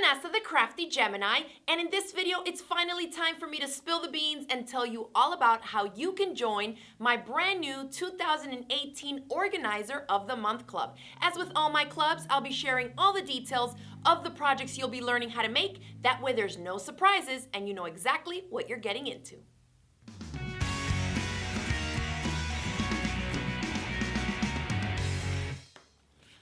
Vanessa the Crafty Gemini, and in this video it's finally time for me to spill the beans and tell you all about how you can join my brand new 2018 Organizer of the Month Club. As with all my clubs, I'll be sharing all the details of the projects you'll be learning how to make. That way there's no surprises and you know exactly what you're getting into.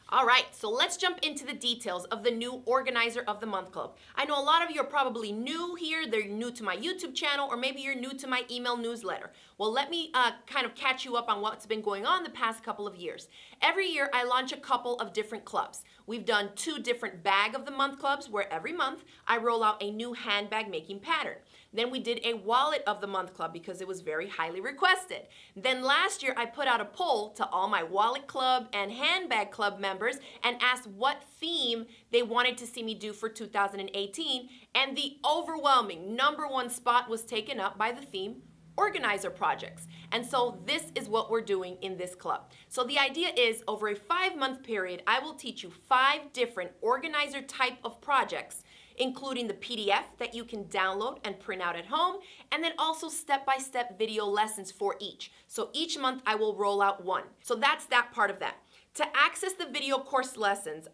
All right, so let's jump into the details of the new Organizer of the Month Club. I know a lot of you are probably new here, they're new to my YouTube channel, or maybe you're new to my email newsletter. Well, let me kind of catch you up on what's been going on the past couple of years. Every year, I launch a couple of different clubs. We've done 2 different Bag of the Month clubs, where every month I roll out a new handbag making pattern. Then we did a Wallet of the Month club because it was very highly requested. Then last year, I put out a poll to all my Wallet Club and Handbag Club members and asked what theme they wanted to see me do for 2018, and the overwhelming #1 spot was taken up by the theme Organizer projects. And so this is what we're doing in this club. So the idea is, over a 5-month period, I will teach you 5 different organizer type of projects, including the PDF that you can download and print out at home, and then also step-by-step video lessons for each. So each month I will roll out 1. So that's that part of that. To access the video course lessons,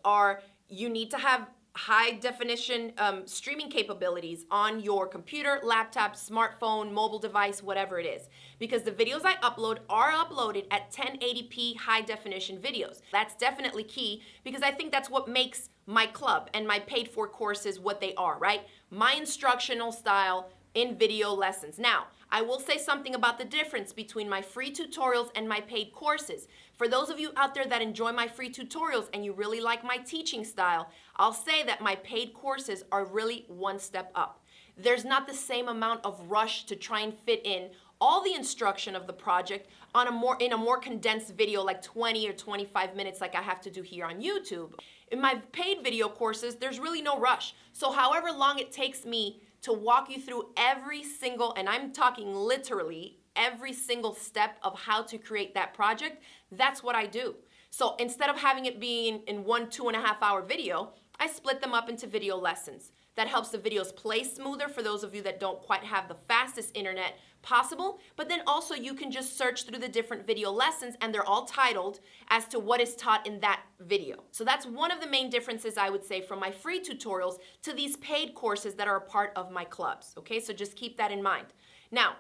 you need to have high definition streaming capabilities on your computer, laptop, smartphone, mobile device, whatever it is. Because the videos I upload are uploaded at 1080p high definition videos. That's definitely key because I think that's what makes my club and my paid for courses what they are, right? My instructional style in video lessons. Now, I will say something about the difference between my free tutorials and my paid courses. For those of you out there that enjoy my free tutorials and you really like my teaching style, I'll say that my paid courses are really 1 step up. There's not the same amount of rush to try and fit in all the instruction of the project in a more condensed video, like 20 or 25 minutes like I have to do here on YouTube. In my paid video courses, there's really no rush. So however long it takes me to walk you through every single, and I'm talking literally every single step of how to create that project, that's what I do. So instead of having it be in 1 2.5 hour video, I split them up into video lessons. That helps the videos play smoother for those of you that don't quite have the fastest internet possible, but then also you can just search through the different video lessons and they're all titled as to what is taught in that video. So that's one of the main differences, I would say, from my free tutorials to these paid courses that are a part of my clubs, okay? So just keep that in mind. Now,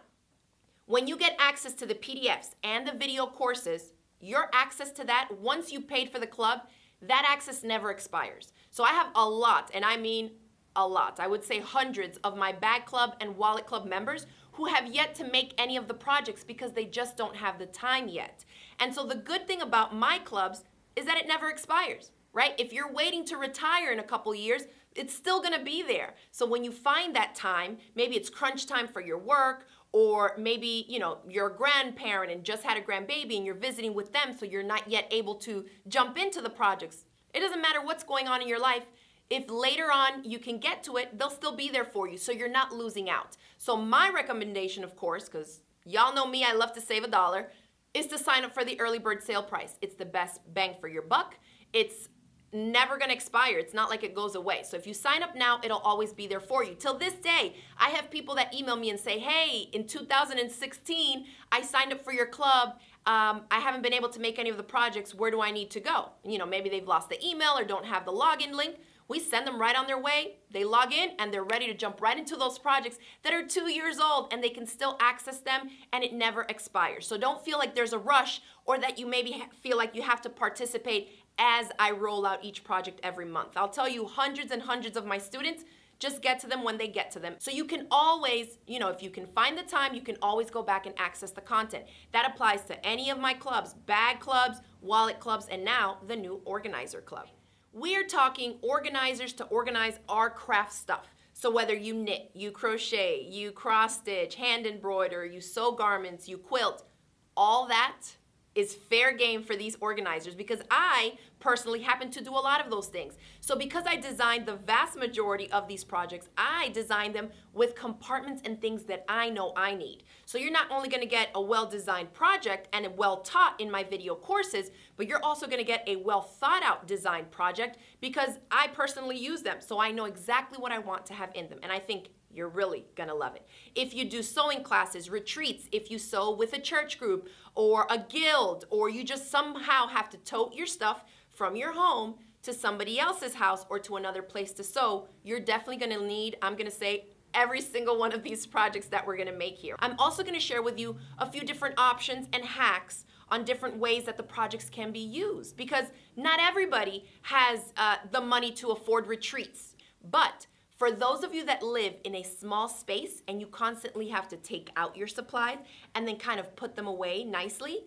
when you get access to the PDFs and the video courses, your access to that, once you paid for the club, that access never expires. So I have a lot, and I mean a lot, I would say hundreds of my Bag Club and Wallet Club members who have yet to make any of the projects because they just don't have the time yet. And so the good thing about my clubs is that it never expires, right? If you're waiting to retire in a couple years, it's still gonna be there. So when you find that time, maybe it's crunch time for your work, or maybe, you're a grandparent and just had a grandbaby and you're visiting with them, so you're not yet able to jump into the projects. It doesn't matter what's going on in your life. If later on you can get to it, they'll still be there for you, so you're not losing out. So my recommendation, of course, because y'all know me, I love to save $1, is to sign up for the early bird sale price. It's the best bang for your buck. It's never gonna expire. It's not like it goes away. So if you sign up now, it'll always be there for you. Till this day, I have people that email me and say, hey, in 2016, I signed up for your club. I haven't been able to make any of the projects. Where do I need to go? Maybe they've lost the email or don't have the login link. We send them right on their way. They log in and they're ready to jump right into those projects that are 2 years old, and they can still access them and it never expires. So don't feel like there's a rush or that you maybe feel like you have to participate as I roll out each project every month. I'll tell you, hundreds and hundreds of my students just get to them when they get to them. So you can always, if you can find the time, you can always go back and access the content. That applies to any of my clubs, Bag Clubs, Wallet Clubs, and now the new Organizer Club. We're talking organizers to organize our craft stuff. So whether you knit, you crochet, you cross stitch, hand embroider, you sew garments, you quilt, all that is fair game for these organizers because I personally happen to do a lot of those things. So because I designed the vast majority of these projects, I designed them with compartments and things that I know I need. So you're not only going to get a well-designed project and well taught in my video courses, but you're also going to get a well thought out design project because I personally use them. So I know exactly what I want to have in them. And I think you're really gonna love it. If you do sewing classes, retreats, if you sew with a church group or a guild, or you just somehow have to tote your stuff from your home to somebody else's house or to another place to sew, you're definitely gonna need, I'm gonna say, every single one of these projects that we're gonna make here. I'm also gonna share with you a few different options and hacks on different ways that the projects can be used because not everybody has the money to afford retreats. But for those of you that live in a small space and you constantly have to take out your supplies and then kind of put them away nicely,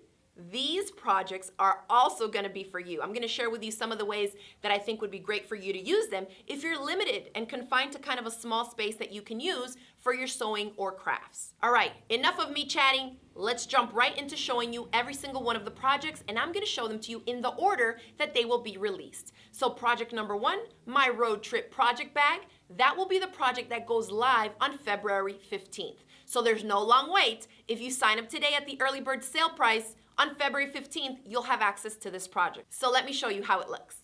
these projects are also going to be for you. I'm going to share with you some of the ways that I think would be great for you to use them if you're limited and confined to kind of a small space that you can use for your sewing or crafts. All right, enough of me chatting. Let's jump right into showing you every single one of the projects, and I'm going to show them to you in the order that they will be released. So project number 1, my road trip project bag. That will be the project that goes live on February 15th. So there's no long wait. If you sign up today at the early bird sale price, on February 15th, you'll have access to this project. So let me show you how it looks.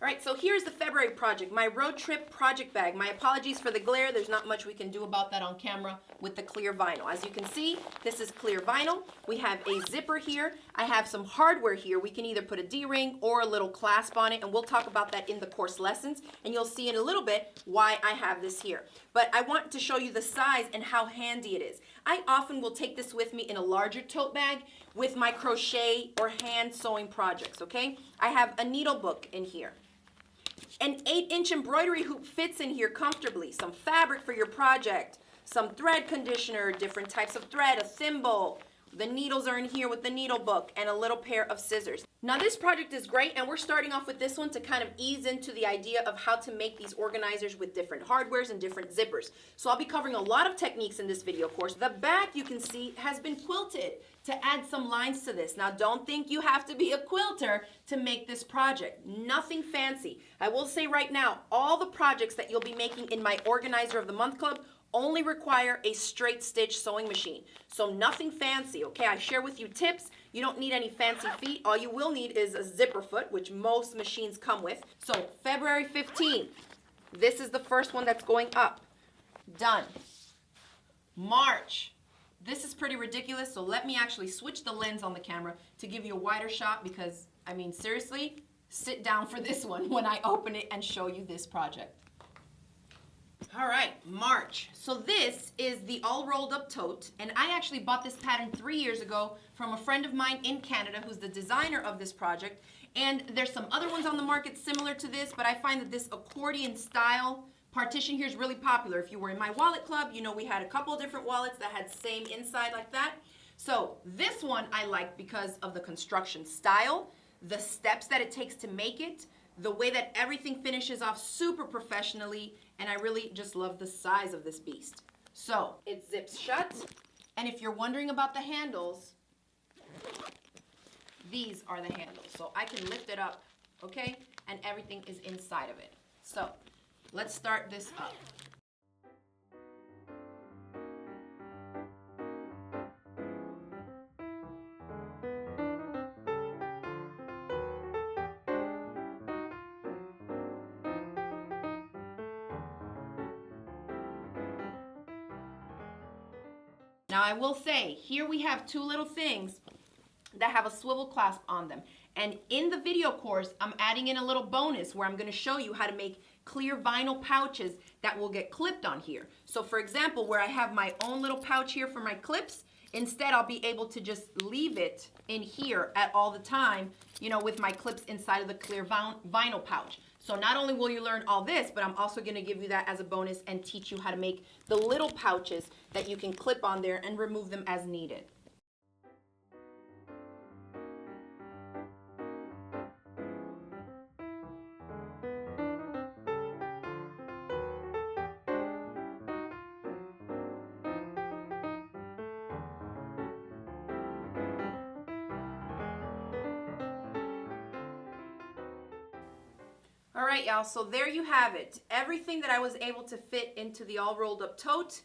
All right, so here's the February project, my road trip project bag. My apologies for the glare. There's not much we can do about that on camera with the clear vinyl. As you can see, this is clear vinyl. We have a zipper here. I have some hardware here. We can either put a D-ring or a little clasp on it, and we'll talk about that in the course lessons, and you'll see in a little bit why I have this here. But I want to show you the size and how handy it is. I often will take this with me in a larger tote bag with my crochet or hand sewing projects, okay? I have a needle book in here. An 8-inch embroidery hoop fits in here comfortably. Some fabric for your project, some thread conditioner, different types of thread, a thimble. The needles are in here with the needle book and a little pair of scissors. Now this project is great, and we're starting off with this one to kind of ease into the idea of how to make these organizers with different hardwares and different zippers. So I'll be covering a lot of techniques in this video course. The back, you can see, has been quilted to add some lines to this. Now don't think you have to be a quilter to make this project. Nothing fancy. I will say right now, all the projects that you'll be making in my Organizer of the Month Club only require a straight stitch sewing machine. So nothing fancy, okay? I share with you tips. You don't need any fancy feet. All you will need is a zipper foot, which most machines come with. So February 15th, this is the first one that's going up. Done. March. This is pretty ridiculous, so let me actually switch the lens on the camera to give you a wider shot because, I mean, seriously, sit down for this one when I open it and show you this project. All right, March. So this is the all rolled up tote, and I actually bought this pattern 3 years ago from a friend of mine in Canada who's the designer of this project. And there's some other ones on the market similar to this, but I find that this accordion style partition here is really popular. If you were in my wallet club, you know we had a couple of different wallets that had same inside like that. So this one I like because of the construction style, the steps that it takes to make it, the way that everything finishes off super professionally, and I really just love the size of this beast. So it zips shut, and if you're wondering about the handles, these are the handles. So I can lift it up, okay, and everything is inside of it. So let's start this up. Now I will say, here we have two little things that have a swivel clasp on them. And in the video course, I'm adding in a little bonus where I'm going to show you how to make clear vinyl pouches that will get clipped on here. So for example, where I have my own little pouch here for my clips, instead I'll be able to just leave it in here at all the time, you know, with my clips inside of the clear vinyl pouch. So not only will you learn all this, but I'm also going to give you that as a bonus and teach you how to make the little pouches that you can clip on there and remove them as needed. All right, y'all, so there you have it. Everything that I was able to fit into the all rolled up tote.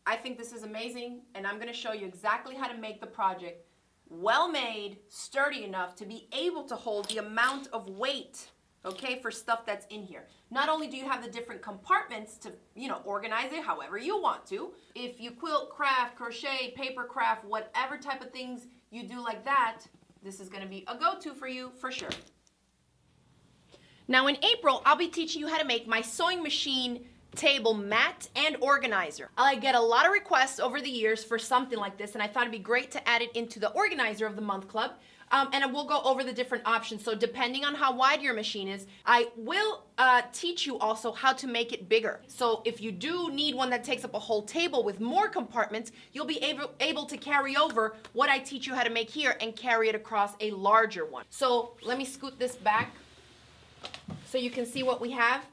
I think this is amazing, and I'm gonna show you exactly how to make the project well made, sturdy enough to be able to hold the amount of weight, okay, for stuff that's in here. Not only do you have the different compartments to, organize it however you want to. If you quilt, craft, crochet, paper craft, whatever type of things you do like that, this is gonna be a go-to for you for sure. Now in April, I'll be teaching you how to make my sewing machine table mat and organizer. I get a lot of requests over the years for something like this, and I thought it'd be great to add it into the Organizer of the Month Club. And we'll go over the different options. So depending on how wide your machine is, I will teach you also how to make it bigger. So if you do need one that takes up a whole table with more compartments, you'll be able to carry over what I teach you how to make here and carry it across a larger one. So let me scoot this back so you can see what we have.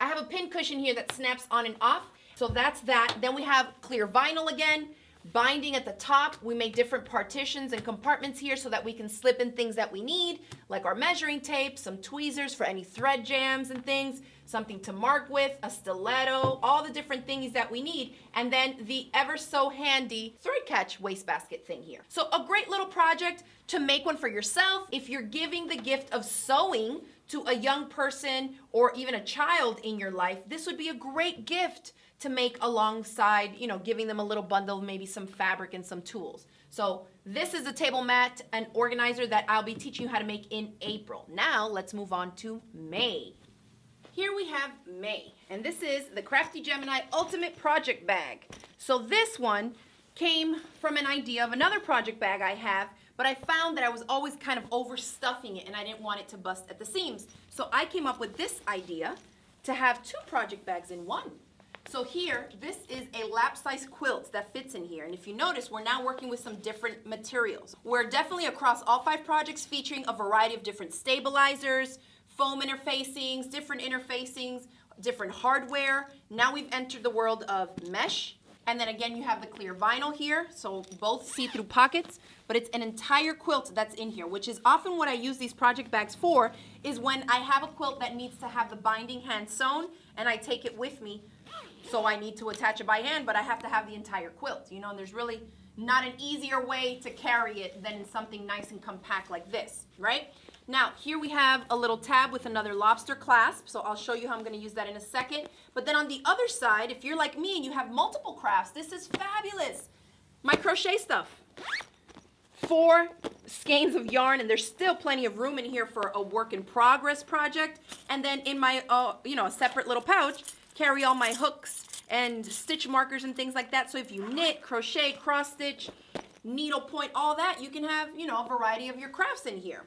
I have a pin cushion here that snaps on and off. So that's that. Then we have clear vinyl again. Binding at the top. We make different partitions and compartments here so that we can slip in things that we need, like our measuring tape, some tweezers for any thread jams and things, something to mark with, a stiletto, all the different things that we need, and then the ever so handy thread catch wastebasket thing here. So a great little project to make one for yourself. If you're giving the gift of sewing to a young person or even a child in your life, this would be a great gift to make alongside, giving them a little bundle, maybe some fabric and some tools. So this is a table mat and organizer that I'll be teaching you how to make in April. Now let's move on to May. Here we have May, and this is the TheCraftyGemini Ultimate Project Bag. So this one came from an idea of another project bag I have, but I found that I was always kind of overstuffing it and I didn't want it to bust at the seams. So I came up with this idea to have two project bags in one. So here, this is a lap-size quilt that fits in here. And if you notice, we're now working with some different materials. We're definitely across all 5 projects featuring a variety of different stabilizers, foam interfacings, different hardware. Now we've entered the world of mesh. And then again, you have the clear vinyl here, so both see-through pockets, but it's an entire quilt that's in here, which is often what I use these project bags for, is when I have a quilt that needs to have the binding hand sewn, and I take it with me. So I need to attach it by hand, but I have to have the entire quilt, and there's really not an easier way to carry it than in something nice and compact like this, right? Now, here we have a little tab with another lobster clasp, so I'll show you how I'm going to use that in a second. But then on the other side, if you're like me and you have multiple crafts, this is fabulous. My crochet stuff. 4 skeins of yarn, and there's still plenty of room in here for a work in progress project. And then in my, a separate little pouch, carry all my hooks and stitch markers and things like that. So if you knit, crochet, cross stitch, needle point, all that, you can have, a variety of your crafts in here.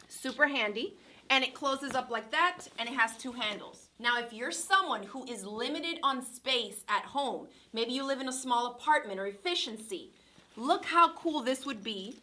Super handy, and it closes up like that, and it has 2 handles. Now, if you're someone who is limited on space at home, maybe you live in a small apartment or efficiency, look how cool this would be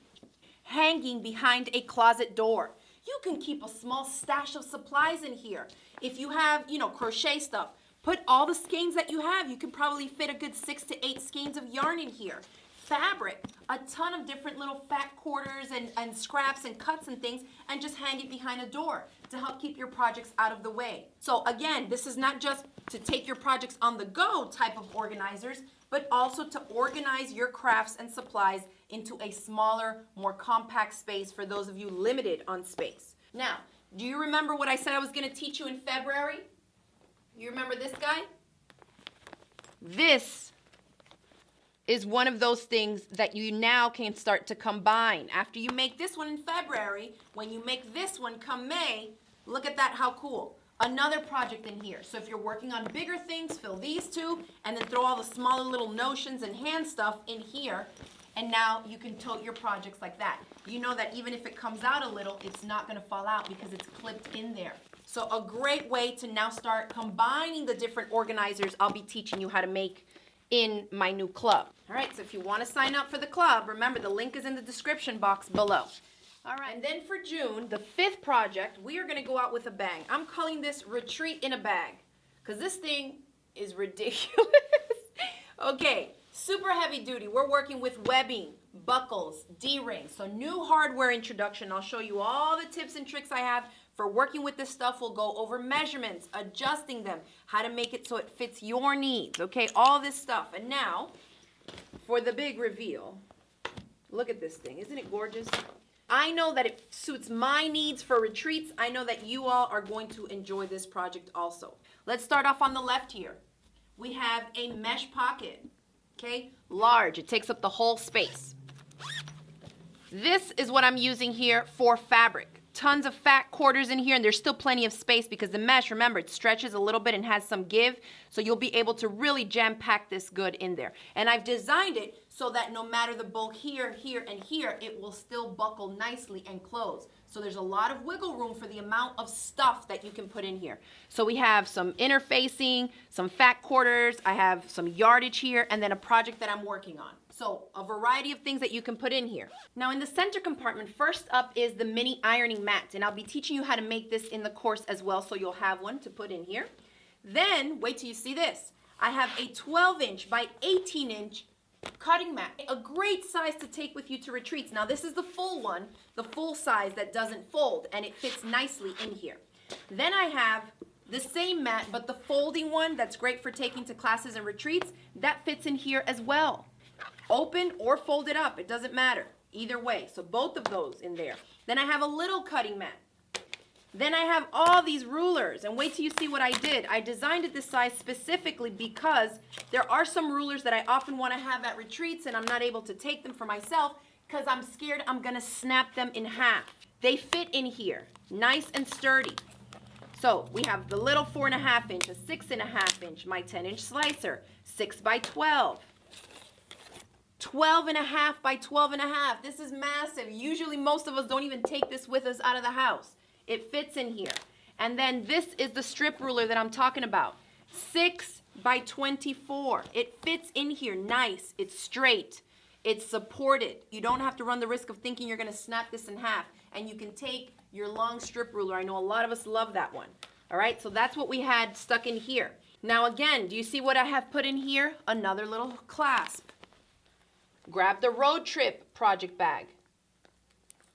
hanging behind a closet door. You can keep a small stash of supplies in here. If you have, crochet stuff, put all the skeins that you have. You can probably fit a good 6 to 8 skeins of yarn in here. Fabric, a ton of different little fat quarters and scraps and cuts and things, and just hang it behind a door to help keep your projects out of the way. So again, this is not just to take your projects on the go type of organizers, but also to organize your crafts and supplies into a smaller, more compact space for those of you limited on space. Now, do you remember what I said I was going to teach you in February? You remember this guy? This is one of those things that you now can start to combine. After you make this one in February, when you make this one come May, look at that, how cool. Another project in here. So if you're working on bigger things, fill these 2, and then throw all the smaller little notions and hand stuff in here, and now you can tote your projects like that. You know that even if it comes out a little, it's not going to fall out because it's clipped in there. So a great way to now start combining the different organizers I'll be teaching you how to make in my new club. All right, so if you want to sign up for the club, remember the link is in the description box below. All right, and then for June, the 5th project, we are going to go out with a bang. I'm calling this Retreat in a Bag because this thing is ridiculous. Okay, super heavy duty. We're working with webbing, buckles, D-rings. So new hardware introduction. I'll show you all the tips and tricks I have For working with this stuff, we'll go over measurements, adjusting them, how to make it so it fits your needs, okay? All this stuff. And now, for the big reveal, look at this thing. Isn't it gorgeous? I know that it suits my needs for retreats. I know that you all are going to enjoy this project also. Let's start off on the left here. We have a mesh pocket, okay? Large, it takes up the whole space. This is what I'm using here for fabric. Tons of fat quarters in here, and there's still plenty of space because the mesh, remember, it stretches a little bit and has some give, so you'll be able to really jam-pack this good in there. And I've designed it so that no matter the bulk here, here, and here, it will still buckle nicely and close. So there's a lot of wiggle room for the amount of stuff that you can put in here. So we have some interfacing, some fat quarters, I have some yardage here, and then a project that I'm working on. So a variety of things that you can put in here. Now in the center compartment, first up is the mini ironing mat, and I'll be teaching you how to make this in the course as well, so you'll have one to put in here. Then, wait till you see this. I have a 12-inch by 18-inch cutting mat, a great size to take with you to retreats. Now this is the full one, the full size that doesn't fold, and it fits nicely in here. Then I have the same mat, but the folding one that's great for taking to classes and retreats, that fits in here as well. Open or fold it up, it doesn't matter. Either way, so both of those in there. Then I have a little cutting mat. Then I have all these rulers, and wait till you see what I did. I designed it this size specifically because there are some rulers that I often want to have at retreats and I'm not able to take them for myself because I'm scared I'm going to snap them in half. They fit in here, nice and sturdy. So we have the little 4.5 inch, a 6.5 inch, my 10-inch slicer, 6 by 12. 12.5 by 12.5. This is massive. Usually most of us don't even take this with us out of the house. It fits in here. And then this is the strip ruler that I'm talking about. 6 by 24. It fits in here nice. It's straight. It's supported. You don't have to run the risk of thinking you're going to snap this in half. And you can take your long strip ruler. I know a lot of us love that one. All right, so that's what we had stuck in here. Now again, do you see what I have put in here? Another little clasp. Grab the road trip project bag.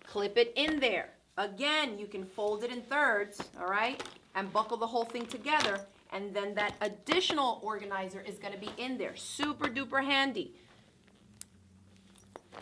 Clip it in there. Again, you can fold it in thirds, all right, and buckle the whole thing together, and then that additional organizer is going to be in there. Super duper handy.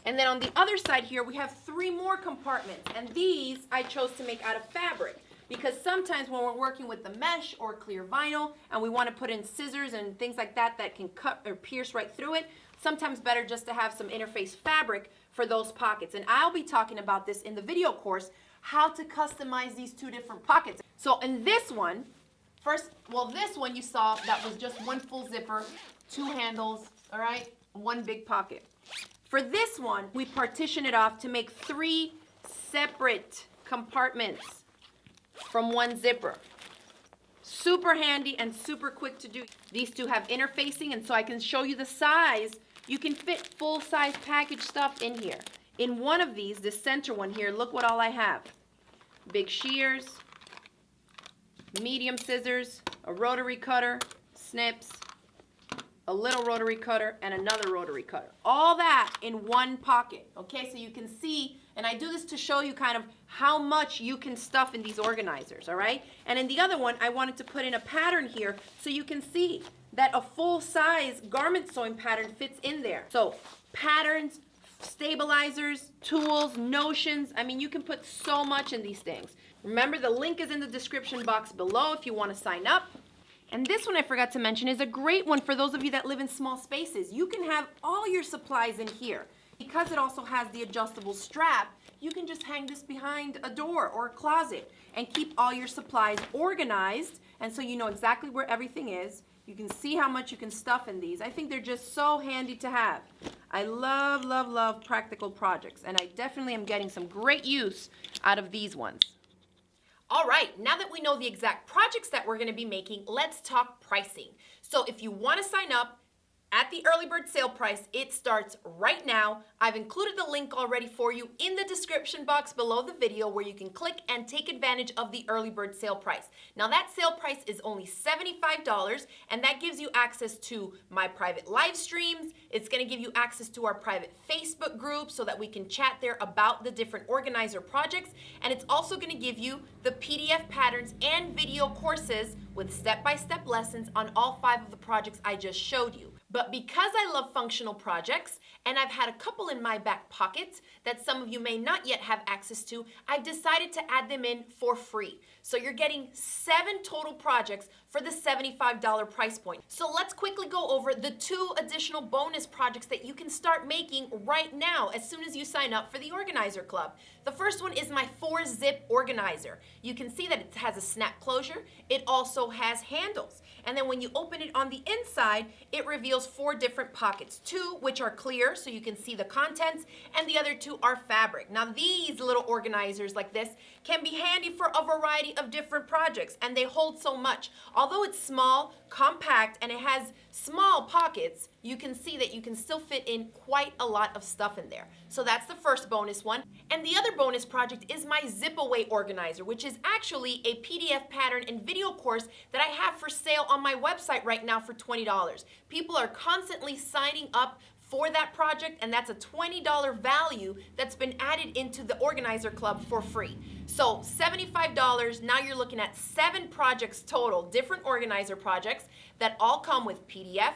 And then on the other side here, we have 3 more compartments, and these I chose to make out of fabric because sometimes when we're working with the mesh or clear vinyl and we want to put in scissors and things like that that can cut or pierce right through it, sometimes better just to have some interface fabric for those pockets. And I'll be talking about this in the video course, how to customize these 2 different pockets. So in this one, this one you saw that was just 1 full zipper, 2 handles, all right, 1 big pocket. For this one, we partition it off to make 3 separate compartments from 1 zipper. Super handy and super quick to do. These 2 have interfacing, and so I can show you the size. You can fit full-size package stuff in here. In one of these, the center one here, look what all I have. Big shears, medium scissors, a rotary cutter, snips, a little rotary cutter, and another rotary cutter. All that in 1 pocket, okay? So you can see, and I do this to show you kind of how much you can stuff in these organizers, all right? And in the other one, I wanted to put in a pattern here so you can see that a full-size garment sewing pattern fits in there. So patterns, stabilizers, tools, notions. I mean, you can put so much in these things. Remember, the link is in the description box below if you want to sign up. And this one I forgot to mention is a great one for those of you that live in small spaces. You can have all your supplies in here. Because it also has the adjustable strap, you can just hang this behind a door or a closet and keep all your supplies organized, and so you know exactly where everything is. You can see how much you can stuff in these. I think they're just so handy to have. I love, love, love practical projects, and I definitely am getting some great use out of these ones. All right, now that we know the exact projects that we're going to be making, let's talk pricing. So if you want to sign up, at the early bird sale price. It starts right now. I've included the link already for you in the description box below the video where you can click and take advantage of the early bird sale price. Now that sale price is only $75, and that gives you access to my private live streams. It's going to give you access to our private Facebook group so that we can chat there about the different organizer projects, and it's also going to give you the PDF patterns and video courses with step-by-step lessons on all 5 of the projects I just showed you. But because I love functional projects, and I've had a couple in my back pocket that some of you may not yet have access to, I've decided to add them in for free. So you're getting 7 total projects for the $75 price point. So let's quickly go over the 2 additional bonus projects that you can start making right now as soon as you sign up for the Organizer Club. The first one is my 4-zip organizer. You can see that it has a snap closure. It also has handles. And then when you open it on the inside, it reveals 4 different pockets. 2 which are clear so you can see the contents, and the other 2 are fabric. Now these little organizers like this can be handy for a variety of different projects, and they hold so much. Although it's small, compact, and it has small pockets, you can see that you can still fit in quite a lot of stuff in there. So that's the first bonus one. And the other bonus project is my zip away organizer, which is actually a PDF pattern and video course that I have for sale on my website right now for $20. People are constantly signing up for that project, and that's a $20 value that's been added into the Organizer Club for free. So $75, now you're looking at 7 projects total, different organizer projects that all come with PDF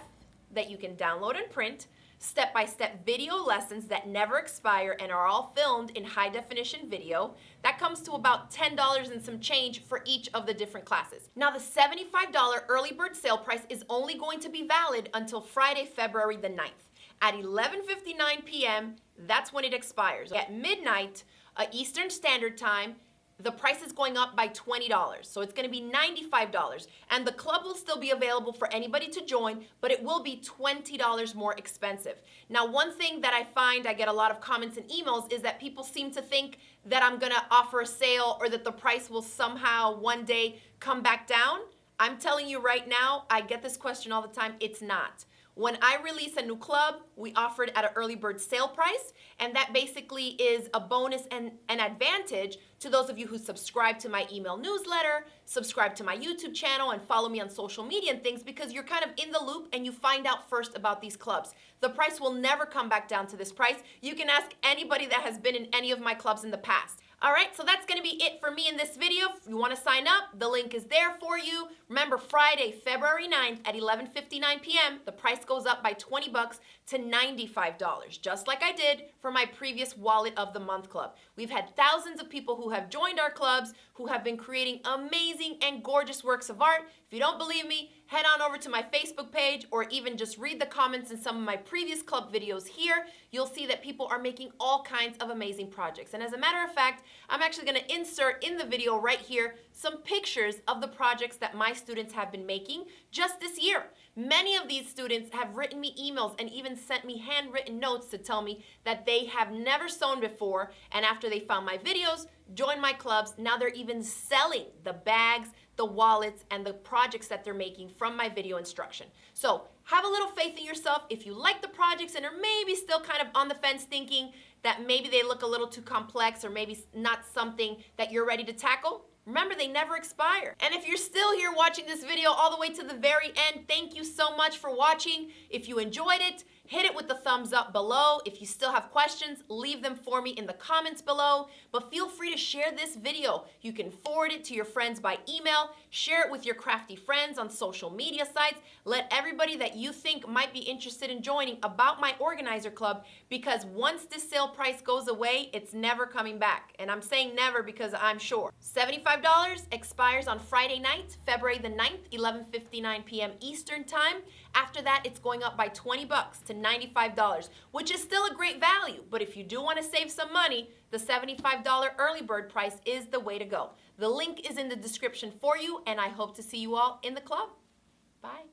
that you can download and print, step-by-step video lessons that never expire and are all filmed in high-definition video. That comes to about $10 and some change for each of the different classes. Now the $75 early bird sale price is only going to be valid until Friday, February the 9th. At 11:59 p.m., that's when it expires. At midnight, Eastern Standard Time, the price is going up by $20. So it's going to be $95. And the club will still be available for anybody to join, but it will be $20 more expensive. Now, one thing that I find, I get a lot of comments and emails, is that people seem to think that I'm going to offer a sale or that the price will somehow one day come back down. I'm telling you right now, I get this question all the time, it's not. When I release a new club, we offer it at an early bird sale price, and that basically is a bonus and an advantage to those of you who subscribe to my email newsletter, subscribe to my YouTube channel, and follow me on social media and things, because you're kind of in the loop and you find out first about these clubs. The price will never come back down to this price. You can ask anybody that has been in any of my clubs in the past. All right, so that's gonna be it for me in this video. If you wanna sign up, the link is there for you. Remember, Friday, February 9th at 11:59 p.m., the price goes up by $20 to $95, just like I did for my previous Wallet of the Month club. We've had thousands of people who have joined our clubs, who have been creating amazing and gorgeous works of art. If you don't believe me, head on over to my Facebook page, or even just read the comments in some of my previous club videos here. You'll see that people are making all kinds of amazing projects. And as a matter of fact, I'm actually going to insert in the video right here some pictures of the projects that my students have been making just this year. Many of these students have written me emails and even sent me handwritten notes to tell me that they have never sewn before, and after they found my videos, joined my clubs, now they're even selling the bags, the wallets, and the projects that they're making from my video instruction. So have a little faith in yourself. If you like the projects and are maybe still kind of on the fence thinking that maybe they look a little too complex or maybe not something that you're ready to tackle, remember, they never expire. And if you're still here watching this video all the way to the very end, thank you so much for watching. If you enjoyed it, hit it with the thumbs up below. If you still have questions, leave them for me in the comments below. But feel free to share this video. You can forward it to your friends by email, share it with your crafty friends on social media sites. Let everybody that you think might be interested in joining about my Organizer Club, because once this sale price goes away, it's never coming back. And I'm saying never because I'm sure. $75 expires on Friday night, February the 9th, 11:59 p.m. Eastern Time. After that, it's going up by $20 to $95, which is still a great value. But if you do want to save some money, the $75 early bird price is the way to go. The link is in the description for you, and I hope to see you all in the club. Bye.